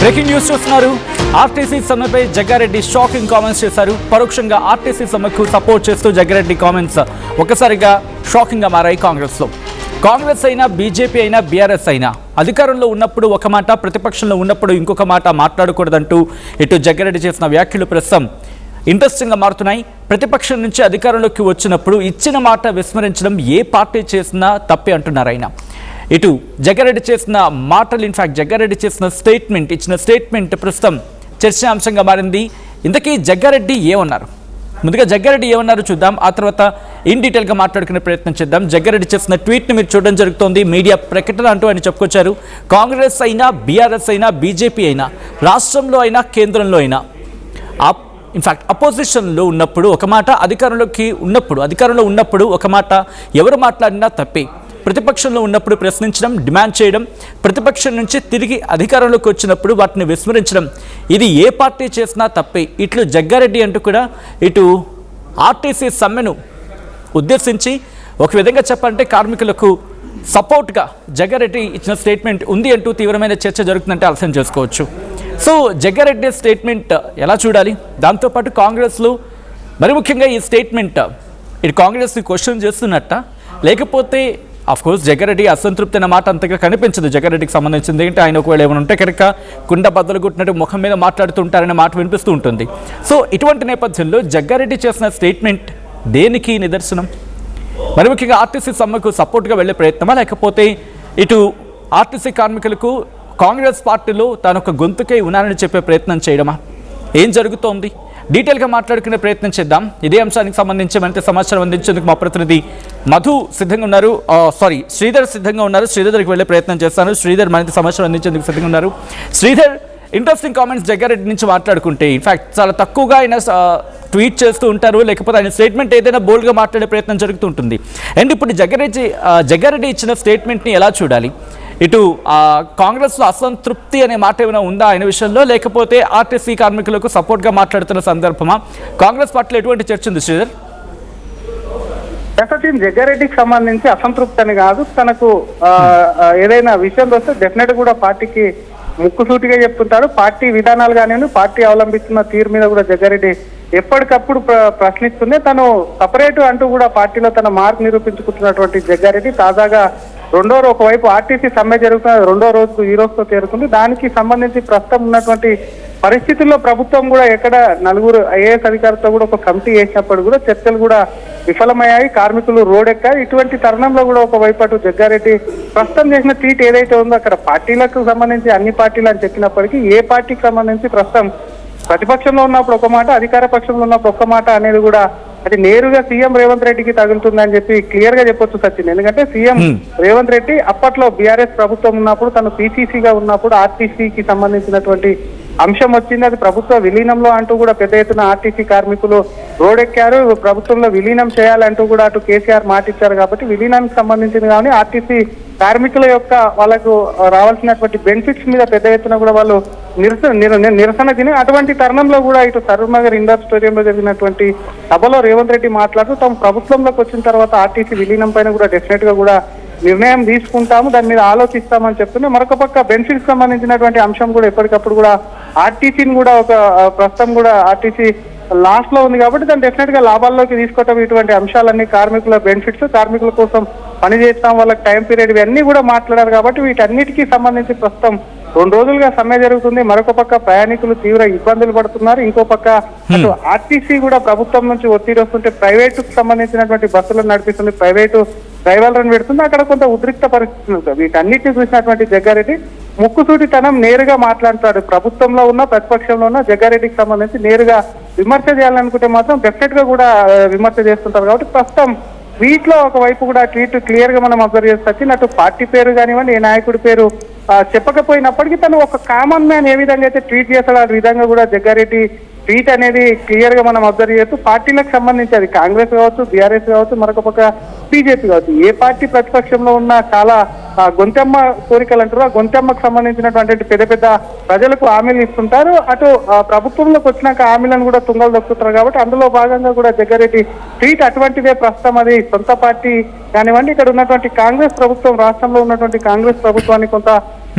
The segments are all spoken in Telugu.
బ్రేకింగ్ న్యూస్ చూస్తున్నారు. ఆర్టీసీ సమ్మెపై జగ్గారెడ్డి షాకింగ్ కామెంట్స్ చేశారు. పరోక్షంగా ఆర్టీసీ సమ్మెకు సపోర్ట్ చేస్తూ జగ్గారెడ్డి కామెంట్స్ ఒక్కసారిగా షాకింగ్ గా మారాయి. కాంగ్రెస్ అయినా బీజేపీ అయినా బీఆర్ఎస్ అయినా అధికారంలో ఉన్నప్పుడు ఒక మాట, ప్రతిపక్షంలో ఉన్నప్పుడు ఇంకొక మాట మాట్లాడకూడదంటూ ఇటు జగ్గారెడ్డి చేసిన వ్యాఖ్యలు ప్రస్తుతం ఇంట్రెస్టింగ్గా మారుతున్నాయి. ప్రతిపక్షం నుంచి అధికారంలోకి వచ్చినప్పుడు ఇచ్చిన మాట విస్మరించడం ఏ పార్టీ చేసినా తప్పే అంటున్నారు ఆయన. ఇటు జగ్గారెడ్డి చేసిన మాటలు, ఇన్ఫాక్ట్ జగ్గారెడ్డి చేసిన ఇచ్చిన స్టేట్మెంట్ ప్రస్తుతం చర్చాంశంగా మారింది. ఇంతకీ జగ్గారెడ్డి ఏమన్నారు? ముందుగా జగ్గారెడ్డి ఏమన్నారు చూద్దాం, ఆ తర్వాత ఇన్ డీటెయిల్గా మాట్లాడుకునే ప్రయత్నం చేద్దాం. జగ్గారెడ్డి చేసిన ట్వీట్ని మీరు చూడడం జరుగుతోంది. మీడియా ప్రకటన అంటూ ఆయన చెప్పుకొచ్చారు. కాంగ్రెస్ అయినా, బీఆర్ఎస్ అయినా, బీజేపీ అయినా, రాష్ట్రంలో అయినా, కేంద్రంలో అయినా, ఇన్ఫాక్ట్ అపోజిషన్లో ఉన్నప్పుడు ఒక మాట, అధికారంలో ఉన్నప్పుడు ఒక మాట, ఎవరు మాట్లాడినా తప్పే. ప్రతిపక్షంలో ఉన్నప్పుడు ప్రశ్నించడం, డిమాండ్ చేయడం, ప్రతిపక్షం నుంచి తిరిగి అధికారంలోకి వచ్చినప్పుడు వాటిని విస్మరించడం, ఇది ఏ పార్టీ చేసినా తప్పే. ఇట్లు జగ్గారెడ్డి అంటూ కూడా ఇటు ఆర్టీసీ సమ్మెను ఉద్దేశించి ఒక విధంగా చెప్పాలంటే కార్మికులకు సపోర్ట్గా జగ్గారెడ్డి ఇచ్చిన స్టేట్మెంట్ ఉంది అంటూ తీవ్రమైన చర్చ జరుగుతుందంటే అర్థం చేసుకోవచ్చు. సో జగ్గారెడ్డి స్టేట్మెంట్ ఎలా చూడాలి? దాంతోపాటు కాంగ్రెస్లో మరి ముఖ్యంగా ఈ స్టేట్మెంట్ ఇటు కాంగ్రెస్ని క్వశ్చన్ చేస్తున్నట్ట, లేకపోతే కోర్స్ జగ్గారెడ్డి అసంతృప్తి అనే మాట అంతగా కనిపించదు జగ్గారెడ్డికి సంబంధించింది. ఏంటంటే ఆయన ఒకవేళ ఏమైనా ఉంటే కనుక కుండ బద్దలు కొట్టినట్టు ముఖం మీద మాట్లాడుతుంటారనే మాట వినిపిస్తూ ఉంటుంది. సో ఇటువంటి నేపథ్యంలో జగ్గారెడ్డి చేసిన స్టేట్మెంట్ దేనికి నిదర్శనం? మరి ముఖ్యంగా ఆర్టీసీ సమ్మెకు సపోర్ట్గా వెళ్ళే ప్రయత్నమా, లేకపోతే ఇటు ఆర్టీసీ కార్మికులకు కాంగ్రెస్ పార్టీలో తాను ఒక గొంతుకై ఉన్నానని చెప్పే ప్రయత్నం చేయడమా? ఏం జరుగుతోంది? డీటెయిల్గా మాట్లాడుకునే ప్రయత్నం చేద్దాం. ఇదే అంశానికి సంబంధించి మరింత సమాచారం అందించేందుకు మా ప్రతినిధి మధు సిద్ధంగా ఉన్నారు. శ్రీధర్ సిద్ధంగా ఉన్నారు. శ్రీధర్కి వెళ్ళే ప్రయత్నం చేస్తాను. శ్రీధర్ మరింత సమాచారం అందించేందుకు సిద్ధంగా ఉన్నారు. శ్రీధర్, ఇంట్రెస్టింగ్ కామెంట్స్ జగ్గారెడ్డి నుంచి మాట్లాడుకుంటే, ఇన్ఫాక్ట్ చాలా తక్కువగా ఆయన ట్వీట్ చేస్తూ ఉంటారు, లేకపోతే ఆయన స్టేట్మెంట్ ఏదైనా బోల్డ్గా మాట్లాడే ప్రయత్నం జరుగుతూ ఉంటుంది. అండ్ ఇప్పుడు జగ్గారెడ్డి ఇచ్చిన స్టేట్మెంట్ని ఎలా చూడాలి? ఇటు కాంగ్రెస్లో అసంతృప్తి అనే మాట ఏమైనా ఉందా ఆయన విషయంలో, లేకపోతే ఆర్టీసీ కార్మికులకు సపోర్ట్గా మాట్లాడుతున్న సందర్భమా? కాంగ్రెస్ పార్టీలో ఎటువంటి చర్చ ఉంది శ్రీధర్? జగ్గారెడ్డికి సంబంధించి అసంతృప్తి అని కాదు, తనకు ఏదైనా విషయం వస్తే డెఫినెట్ కూడా పార్టీకి ముక్కుసూటిగా చెప్తుంటారు. పార్టీ విధానాలు కానీ, పార్టీ అవలంబిస్తున్న తీరు మీద కూడా జగ్గారెడ్డి ఎప్పటికప్పుడు ప్రశ్నిస్తుంది. తను సపరేట్ అంటూ కూడా పార్టీలో తన మార్క్ నిరూపించుకుంటున్నటువంటి జగ్గారెడ్డి తాజాగా ఒకవైపు ఆర్టీసీ సమ్మె జరుగుతున్న రెండో రోజుకు ఈ రోజుతో చేరుకుంది. దానికి సంబంధించి ప్రస్తుతం ఉన్నటువంటి పరిస్థితుల్లో ప్రభుత్వం కూడా ఎక్కడ నలుగురు ఐఏఎస్ అధికారులతో కూడా ఒక కమిటీ వేసినప్పుడు కూడా చర్చలు కూడా విఫలమయ్యాయి. కార్మికులు రోడ్డెక్కారు. ఇటువంటి తరుణంలో కూడా ఒకవైపు అటు జగ్గారెడ్డి ప్రస్తుతం చేసిన ట్వీట్ ఏదైతే ఉందో అక్కడ పార్టీలకు సంబంధించి అన్ని పార్టీలు అని చెప్పినప్పటికీ ఏ పార్టీకి సంబంధించి ప్రస్తుతం ప్రతిపక్షంలో ఉన్నప్పుడు ఒక మాట, అధికార పక్షంలో ఉన్నప్పుడు ఒక మాట అనేది కూడా అది నేరుగా సీఎం రేవంత్ రెడ్డికి తగులుతుందని చెప్పి క్లియర్ గా చెప్పొచ్చు సచిన్. ఎందుకంటే సీఎం రేవంత్ రెడ్డి అప్పట్లో బీఆర్ఎస్ ప్రభుత్వం ఉన్నప్పుడు తను పీసీసీగా ఉన్నప్పుడు ఆర్టీసీకి సంబంధించినటువంటి అంశం వచ్చింది. అది ప్రభుత్వ విలీనంలో అంటూ కూడా పెద్ద ఎత్తున ఆర్టీసీ కార్మికులు రోడ్డెక్కారు. ప్రభుత్వంలో విలీనం చేయాలంటూ కూడా అటు కేసీఆర్ మాట ఇచ్చారు. కాబట్టి విలీనానికి సంబంధించింది కానీ ఆర్టీసీ కార్మికుల యొక్క వాళ్ళకు రావాల్సినటువంటి బెనిఫిట్స్ మీద పెద్ద ఎత్తున కూడా వాళ్ళు నిరసన తిని అటువంటి తరుణంలో కూడా ఇటు సరూర్నగర్ ఇండోర్ స్టేడియంలో జరిగినటువంటి సభలో రేవంత్ రెడ్డి మాట్లాడుతూ తమ ప్రభుత్వంలోకి వచ్చిన తర్వాత ఆర్టీసీ విలీనం పైన కూడా డెఫినెట్ గా కూడా నిర్ణయం తీసుకుంటాము, దాని మీద ఆలోచిస్తామని చెప్తున్నాం. మరొక పక్క బెనిఫిట్స్ సంబంధించినటువంటి అంశం కూడా ఎప్పటికప్పుడు కూడా ఆర్టీసీని కూడా ప్రస్తుతం కూడా ఆర్టీసీ లాస్ట్ లో ఉంది కాబట్టి దాన్ని డెఫినెట్ గా లాభాల్లోకి తీసుకోవటం, ఇటువంటి అంశాలన్నీ కార్మికుల బెనిఫిట్స్, కార్మికుల కోసం పనిచేస్తాం, వాళ్ళకి టైం పీరియడ్ ఇవన్నీ కూడా మాట్లాడారు. కాబట్టి వీటన్నిటికీ సంబంధించి ప్రస్తుతం 2 రోజులుగా సమ్మె జరుగుతుంది. మరొక పక్క ప్రయాణికులు తీవ్ర ఇబ్బందులు పడుతున్నారు. ఇంకో పక్క అటు ఆర్టీసీ కూడా ప్రభుత్వం నుంచి ఒత్తిడి వస్తుంటే ప్రైవేటుకు సంబంధించినటువంటి బస్సులను నడిపిస్తుంది, ప్రైవేటు డ్రైవర్లను పెడుతుంది. అక్కడ కొంత ఉద్రిక్త పరిస్థితులు ఉంటుంది. వీటన్నిటిని చూసినటువంటి జగ్గారెడ్డి ముక్కుసూటితనం నేరుగా మాట్లాడతాడు. ప్రభుత్వంలో ఉన్న ప్రతిపక్షంలో ఉన్న జగ్గారెడ్డికి సంబంధించి నేరుగా విమర్శ చేయాలనుకుంటే మాత్రం డెఫినెట్ గా కూడా విమర్శ చేస్తుంటారు. కాబట్టి ప్రస్తుతం వీటిలో ఒకవైపు కూడా ట్వీట్ క్లియర్ గా మనం అబ్జర్వ్ చేస్తే అటు పార్టీ పేరు కానివ్వండి, ఏ నాయకుడి పేరు చెప్పకపోయినప్పటికీ తను ఒక కామన్ మ్యాన్ ఏ విధంగా అయితే ట్వీట్ చేస్తాడో ఆ విధంగా కూడా జగ్గారెడ్డి ట్వీట్ అనేది క్లియర్ గా మనం అబ్జర్వ్ చేస్తూ పార్టీలకు సంబంధించి అది కాంగ్రెస్ కావచ్చు, బీఆర్ఎస్ కావచ్చు, మరొక పక్క బీజేపీ కావచ్చు, ఏ పార్టీ ప్రతిపక్షంలో ఉన్న చాలా గొంతెమ్మ కోరికలు అంటారు. ఆ గొంతెమ్మకు సంబంధించినటువంటి పెద్ద పెద్ద ప్రజలకు హామీలు ఇస్తుంటారు. అటు ప్రభుత్వంలోకి వచ్చినాక హామీలను కూడా తుంగలు దొక్కుతారు. కాబట్టి అందులో భాగంగా కూడా జగ్గారెడ్డి ట్వీట్ అటువంటిదే. ప్రస్తుతం అది సొంత పార్టీ కానివ్వండి, ఇక్కడ ఉన్నటువంటి కాంగ్రెస్ ప్రభుత్వం, రాష్ట్రంలో ఉన్నటువంటి కాంగ్రెస్ ప్రభుత్వాన్ని కొంత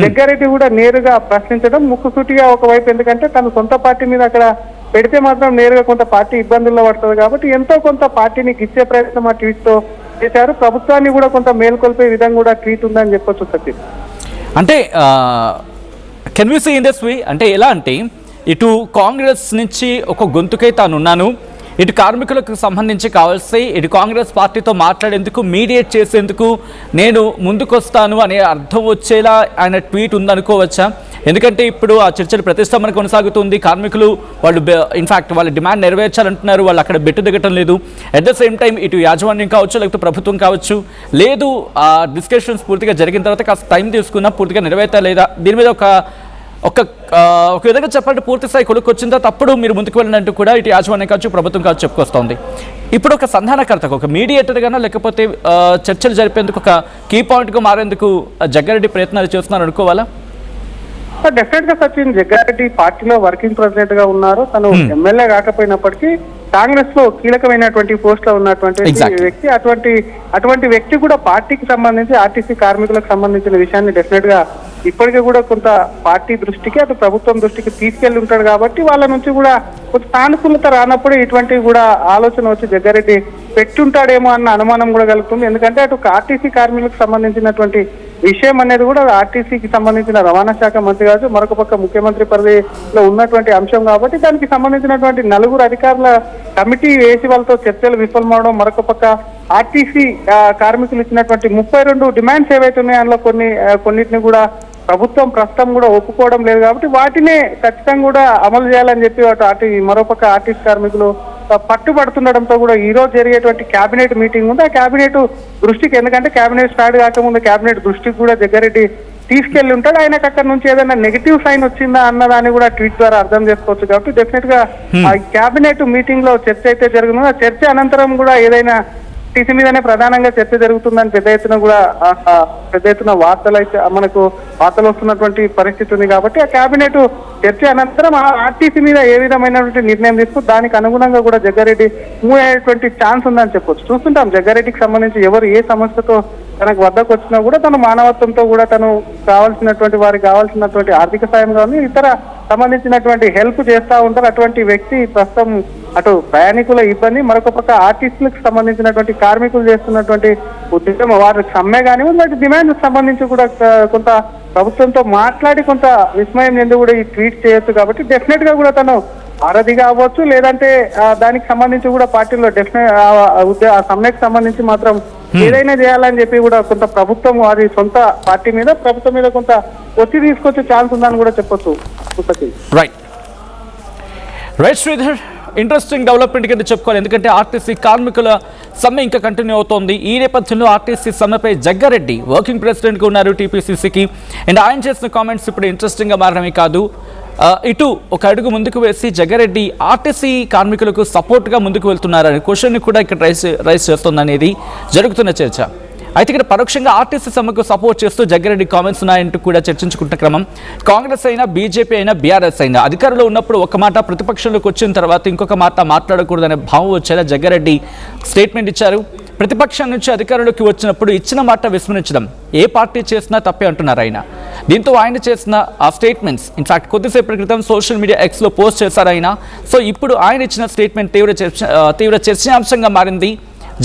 జగ్గారెడ్డి కూడా నేరుగా ప్రశ్నించడం ముక్కుసూటిగా ఒకవైపు, ఎందుకంటే తన సొంత పార్టీ మీద అక్కడ పెడితే మాత్రం నేరుగా కొంత పార్టీ ఇబ్బందుల్లో పడుతుంది కాబట్టి ఎంతో కొంత పార్టీని గిచ్చే ప్రయత్నం ఆ ట్వీట్ తో చేశారు. ప్రభుత్వాన్ని కూడా కొంత మేల్కొల్పే విధంగా కూడా ట్వీట్ ఉందని చెప్పొచ్చు సత్యం. అంటే can we see in this way, అంటే ఎలా అంటే ఇటు కాంగ్రెస్ నుంచి ఒక గొంతుకై తానున్నాను, ఇటు కార్మికులకు సంబంధించి కావాల్సి ఇటు కాంగ్రెస్ పార్టీతో మాట్లాడేందుకు మీడియేట్ చేసేందుకు నేను ముందుకొస్తాను అనే అర్థం వచ్చేలా ఆయన ట్వీట్ ఉందనుకోవచ్చా? ఎందుకంటే ఇప్పుడు ఆ చర్చలు ప్రతిష్టంభన కొనసాగుతుంది, కార్మికులు వాళ్ళు ఇన్ఫ్యాక్ట్ వాళ్ళ డిమాండ్ నెరవేర్చాలంటున్నారు, వాళ్ళు అక్కడ బెట్టు దిగటం లేదు. అట్ ద సేమ్ టైం ఇటు యాజమాన్యం కావచ్చు లేకపోతే ప్రభుత్వం కావచ్చు, లేదు ఆ డిస్కషన్స్ పూర్తిగా జరిగిన తర్వాత కాస్త టైం తీసుకున్నా పూర్తిగా నెరవేర్చలేదా, దీని మీద ఒక విధంగా చెప్పాలంటే పూర్తి స్థాయి కొడుకు వచ్చిన తర్వాత అప్పుడు మీరు ముందుకు వెళ్ళినట్టు కూడా ఇటు యాజమాన్యం కావచ్చు ప్రభుత్వం కావచ్చు చెప్పుకొస్తోంది. ఇప్పుడు ఒక సంధానకర్తకు ఒక మీడియేటర్గానో లేకపోతే చర్చలు జరిపేందుకు ఒక కీ పాయింట్గా మారేందుకు జగ్గారెడ్డి ప్రయత్నాలు చేస్తున్నారు అనుకోవాలా? డెఫినెట్ గా సచిన్, జగ్గారెడ్డి పార్టీలో వర్కింగ్ ప్రెసిడెంట్ గా ఉన్నారు. తను ఎమ్మెల్యే కాకపోయినప్పటికీ కాంగ్రెస్ లో కీలకమైనటువంటి పోస్ట్ లో ఉన్నటువంటి వ్యక్తి. అటువంటి వ్యక్తి కూడా పార్టీకి సంబంధించి ఆర్టీసీ కార్మికులకు సంబంధించిన విషయాన్ని డెఫినెట్ గా ఇప్పటికీ కూడా కొంత పార్టీ దృష్టికి అటు ప్రభుత్వం దృష్టికి తీసుకెళ్లి ఉంటాడు కాబట్టి వాళ్ళ నుంచి కూడా కొంత సానుకూలత రానప్పుడు ఇటువంటి కూడా ఆలోచన వచ్చి జగ్గారెడ్డి పెట్టుంటాడేమో అన్న అనుమానం కూడా కలుగుతుంది. ఎందుకంటే అటు ఆర్టీసీ కార్మికులకు సంబంధించినటువంటి విషయం అనేది కూడా ఆర్టీసీకి సంబంధించిన రవాణా శాఖ మంత్రి కావచ్చు, మరొక పక్క ముఖ్యమంత్రి పరిధిలో ఉన్నటువంటి అంశం కాబట్టి దానికి సంబంధించినటువంటి 4 అధికారుల కమిటీ వేసి వాళ్ళతో చర్చలు విఫలమవడం, మరొక పక్క ఆర్టీసీ కార్మికులు ఇచ్చినటువంటి 32 డిమాండ్స్ ఏవైతే ఉన్నాయో అందులో కొన్నిటిని కూడా ప్రభుత్వం ప్రస్తుతం కూడా ఒప్పుకోవడం లేదు కాబట్టి వాటినే ఖచ్చితంగా కూడా అమలు చేయాలని చెప్పి మరోపక్క ఆర్టీసీ కార్మికులు పట్టుబడుతుండడంతో కూడా ఈ రోజు జరిగేటువంటి కేబినెట్ మీటింగ్ ఉంది. ఆ కేబినెట్ దృష్టికి, ఎందుకంటే కేబినెట్ స్టార్ట్ కాకముందు కేబినెట్ దృష్టికి కూడా జగ్గారెడ్డి తీసుకెళ్లి ఉంటాడు. ఆయనకు అక్కడ నుంచి ఏదైనా నెగిటివ్ సైన్ వచ్చిందా అన్నదాన్ని కూడా ట్వీట్ ద్వారా అర్థం చేసుకోవచ్చు. కాబట్టి డెఫినెట్ గా ఆ కేబినెట్ మీటింగ్ లో చర్చ అయితే జరుగుతుందో ఆ చర్చ అనంతరం కూడా ఏదైనా టీసీ మీదనే ప్రధానంగా చర్చ జరుగుతుందని పెద్ద ఎత్తున వార్తలు వస్తున్నటువంటి పరిస్థితి ఉంది. కాబట్టి ఆ కేబినెట్ చర్చ అనంతరం ఆర్టీసీ మీద ఏ విధమైనటువంటి నిర్ణయం తీసుకుని దానికి అనుగుణంగా కూడా జగ్గారెడ్డి మూవ్ అయ్యేటువంటి ఛాన్స్ ఉందని చెప్పొచ్చు. చూస్తుంటాం జగ్గారెడ్డికి సంబంధించి ఎవరు ఏ సమస్యతో తనకు వద్దకు వచ్చినా కూడా తను మానవత్వంతో కూడా తను వారికి కావాల్సినటువంటి ఆర్థిక సాయం కానీ ఇతర సంబంధించినటువంటి హెల్ప్ చేస్తూ ఉంటారు. అటువంటి వ్యక్తి ప్రస్తుతం అటు ప్రయాణికుల ఇబ్బంది, మరొక పక్క ఆర్టిస్టులకు సంబంధించినటువంటి కార్మికులు చేస్తున్నటువంటి ఉద్యమం వారికి సమ్మె కానివ్వండి వాటి డిమాండ్ సంబంధించి కూడా కొంత ప్రభుత్వంతో మాట్లాడి కొంత విస్మయం చెంది కూడా ఈ ట్వీట్ చేయొచ్చు. కాబట్టి డెఫినెట్ గా కూడా తను వారధిగా అవ్వచ్చు, లేదంటే దానికి సంబంధించి కూడా పార్టీలో ఆ సమ్మెకు సంబంధించి మాత్రం ఏదైనా చేయాలని చెప్పి కూడా కొంత ప్రభుత్వం వారి సొంత పార్టీ మీద ప్రభుత్వం మీద కొంత ఒత్తిడి తీసుకొచ్చే ఛాన్స్ ఉందని కూడా చెప్పొచ్చు. రైట్ శ్రీధర్, ఇంట్రెస్టింగ్ డెవలప్మెంట్ కింద చెప్పుకోవాలి. ఎందుకంటే ఆర్టీసీ కార్మికుల సమ్మె ఇంకా కంటిన్యూ అవుతోంది. ఈ నేపథ్యంలో ఆర్టీసీ సమ్మెపై జగ్గారెడ్డి వర్కింగ్ ప్రెసిడెంట్గా ఉన్నారు టీపీసీసీకి. అండ్ ఆయన చేసిన కామెంట్స్ ఇప్పుడు ఇంట్రెస్టింగ్గా మారడమే కాదు, ఇటు ఒక అడుగు ముందుకు వేసి జగ్గారెడ్డి ఆర్టీసీ కార్మికులకు సపోర్ట్గా ముందుకు వెళ్తున్నారని క్వశ్చన్ని కూడా ఇక్కడ రైస్ చేస్తుందనేది జరుగుతున్న చర్చ. అయితే ఇక్కడ పరోక్షంగా ఆర్టీసీ సమ్మెకు సపోర్ట్ చేస్తూ జగ్గారెడ్డి కామెంట్స్ ఉన్నాయంటూ కూడా చర్చించుకుంటున్న క్రమం. కాంగ్రెస్ అయినా బీజేపీ అయినా బీఆర్ఎస్ అయినా అధికారంలో ఉన్నప్పుడు ఒక మాట, ప్రతిపక్షంలోకి వచ్చిన తర్వాత ఇంకొక మాట మాట్లాడకూడదనే భావం వచ్చేలా జగ్గారెడ్డి స్టేట్మెంట్ ఇచ్చారు. ప్రతిపక్షం నుంచి అధికారంలోకి వచ్చినప్పుడు ఇచ్చిన మాట విస్మరించడం ఏ పార్టీ చేసినా తప్పే అంటున్నారు ఆయన. దీంతో ఆయన చేసిన ఆ స్టేట్మెంట్స్ ఇన్ఫాక్ట్ కొద్దిసేపటి క్రితం సోషల్ మీడియా ఎక్స్లో పోస్ట్ చేశారు ఆయన. సో ఇప్పుడు ఆయన ఇచ్చిన స్టేట్మెంట్ తీవ్ర చర్చనీయాంశంగా మారింది.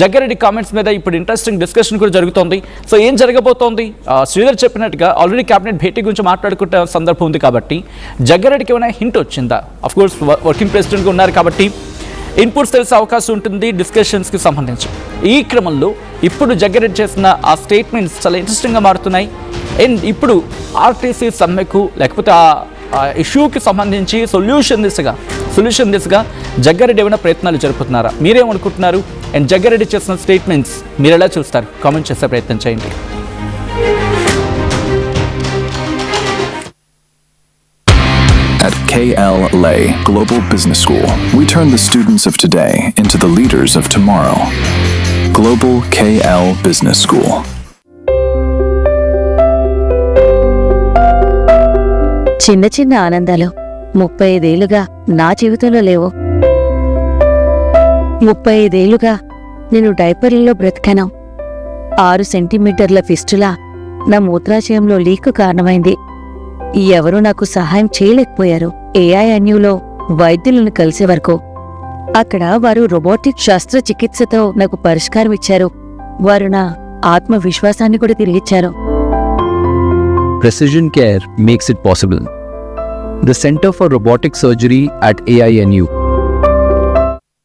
జగ్గారెడ్డి కామెంట్స్ మీద ఇప్పుడు ఇంట్రెస్టింగ్ డిస్కషన్ కూడా జరుగుతోంది. సో ఏం జరగబోతోంది? శ్రీధర్ చెప్పినట్టుగా ఆల్రెడీ క్యాబినెట్ భేటీ గురించి మాట్లాడుకుంటే సందర్భం ఉంది కాబట్టి జగ్గారెడ్డికి ఏమైనా హింట్ వచ్చిందా? అఫ్కోర్స్ వర్కింగ్ ప్రెసిడెంట్గా ఉన్నారు కాబట్టి ఇన్పుట్స్ తెలిసే అవకాశం ఉంటుంది డిస్కషన్స్కి సంబంధించి. ఈ క్రమంలో ఇప్పుడు జగ్గారెడ్డి చేసిన ఆ స్టేట్మెంట్స్ చాలా ఇంట్రెస్టింగ్గా మారుతున్నాయి. అండ్ ఇప్పుడు ఆర్టీసీ సమ్మెకు లేకపోతే ఆ ఇష్యూకి సంబంధించి సొల్యూషన్ దిశగా జగ్గారెడ్డి ఏమైనా ప్రయత్నాలు జరుపుతున్నారా? మీరేమనుకుంటున్నారు? అండ్ జగ్గారెడ్డి చేసిన స్టేట్మెంట్స్ మీరు ఎలా చూస్తారు? కామెంట్ చేసే ప్రయత్నం చేయండి. At KLA Global Business School, we turn the students of today into the leaders of tomorrow. Global KL Business School. చిన్న చిన్న ఆనందాలు 35 ఏళ్లుగా నా జీవితంలో లేవు. 35 ఏళ్లుగా నేను డైపర్లలో బ్రతికాను. 6 సెంటీమీటర్ల ఫిస్టులా నా మూత్రాశయంలో లీక్ కారణమైంది. ఎవరూ నాకు సహాయం చేయలేకపోయారు. AINUలో వైద్యులను కలిసే వరకు అక్కడ వారు రోబోటిక్ శస్త్రచికిత్సతో నాకు పరిష్కారం ఇచ్చారు. వారు నా ఆత్మవిశ్వాసాన్ని కూడా తిరిగిచ్చారు. Precision care makes it possible. The Center for Robotic Surgery at AINU